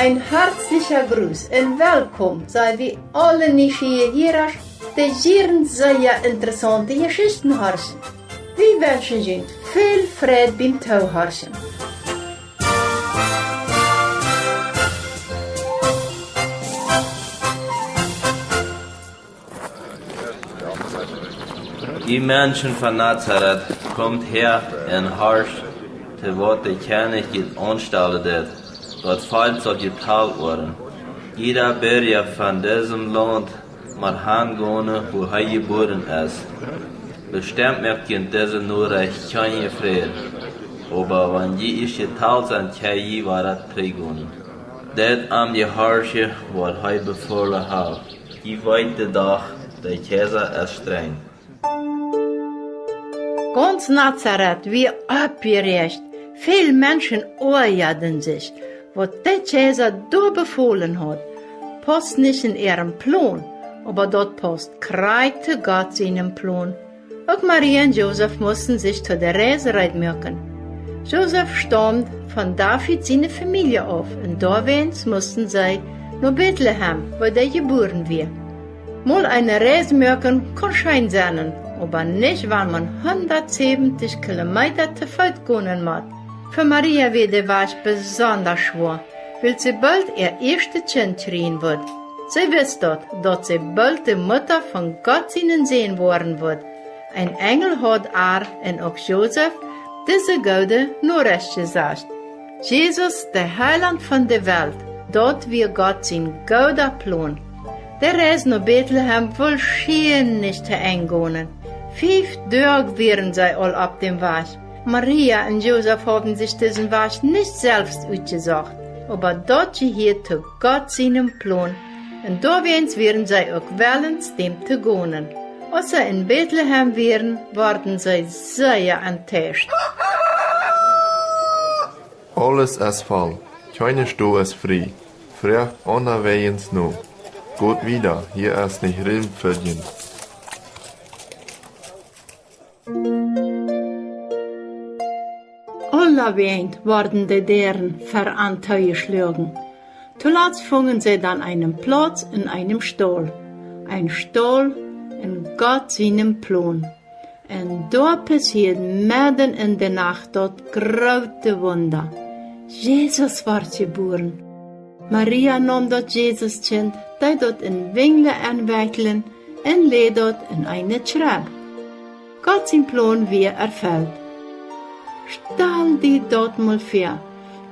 Ein herzlicher Gruß und willkommen sei wie alle Nieuwsgierigers die sehr interessante Geschichten hören. Wir wünschen Ihnen viel Freude beim Zuhören. Die Menschen von Nazareth kommt her und horcht, te wat de König anstellen wird. Dort Volk soll geteilt werden. Jeder Bürger von diesem Land muss hingehen, wo er geboren ist. Bestimmt möchten diese nur recht keine Frieden. Aber wenn die ist geteilt sind, kann je weiter prägen. Das die Herrscher, was er befohlen hat. Die weite Tag, der Kaiser ist streng. Ganz Nazareth wie abgeregt. Viele Menschen ohrjaden sich, was der Kaiser da befohlen hat. Passt nicht in ihrem Plan, aber dort passt kreite Gott seinen Plan. Auch Maria und Josef mussten sich zu der Reise machen. Josef stammt von David seine Familie auf und dawegs mussten sie nach Bethlehem, wo der geboren wird. Mal eine Reise machen kann schön sein, aber nicht, wenn man 170 Kilometer zu Fuß gehen muss. Für Maria war der Weg besonders schwer, weil sie bald ihr erstes Kind kriegen wird. Sie wusste, dass sie bald die Mutter von Gott seinen sehen worden wird. Ein Engel hat und auch Josef diese gute Nachricht gesagt. Jesus, der Heiland von der Welt, dort wird Gott sein guter Plan. Der Reise nach Bethlehem will schien nicht zu eng gehen. 5 Tage wären sie all auf dem Weg. Maria und Josef haben sich diesen Weg nicht selbst ausgesucht, aber dort gehört zu Gott seinem Plan. Und dawegs wären sie auch willens, dem zu gehen. Als sie in Bethlehem wären, wurden sie sehr enttäuscht. Alles ist voll, keine Stuhl ist frei. Früh unerwähnt nur. Gut wieder, hier ist nicht Raum für ihn. Allerweint wurden die Dären verantäuschlagen. Zuletzt fingen sie dann einen Platz in einem Stall. Ein Stall in Gott seinem Plan. Und da passiert mitten in der Nacht dort große Wunder. Jesus ward geboren. Maria nahm dort Jesus-Kind, die dort in Wingle anwickeln und legt dort in eine Schraube. Gott sein Plan wird erfüllt. Stell dir dort mal vor,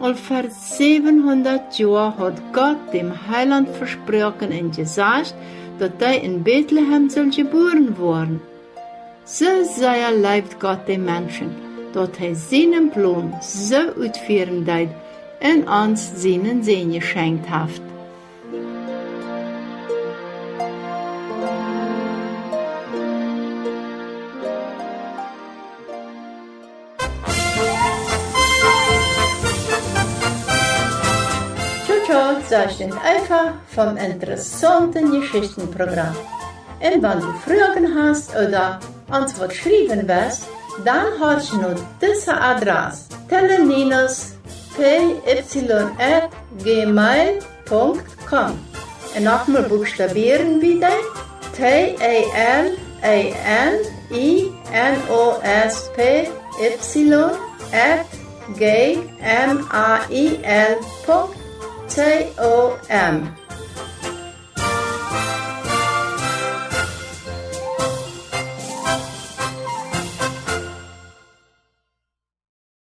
all vor 700 Jahren hat Gott dem Heiland versprochen und gesagt, dass er in Bethlehem soll geboren werden. So sehr liebt Gott den Menschen, dass er seinen Plan so ausführen wird und uns seinen Segen geschenkt hat. Das ist einfach vom interessanten Geschichtenprogramm. Und wenn du Fragen hast oder uns was schreiben willst, dann hast du noch diese Adresse: teleninos@gmail.com. Und nochmal buchstabieren wieder: teleninos@gmail.com.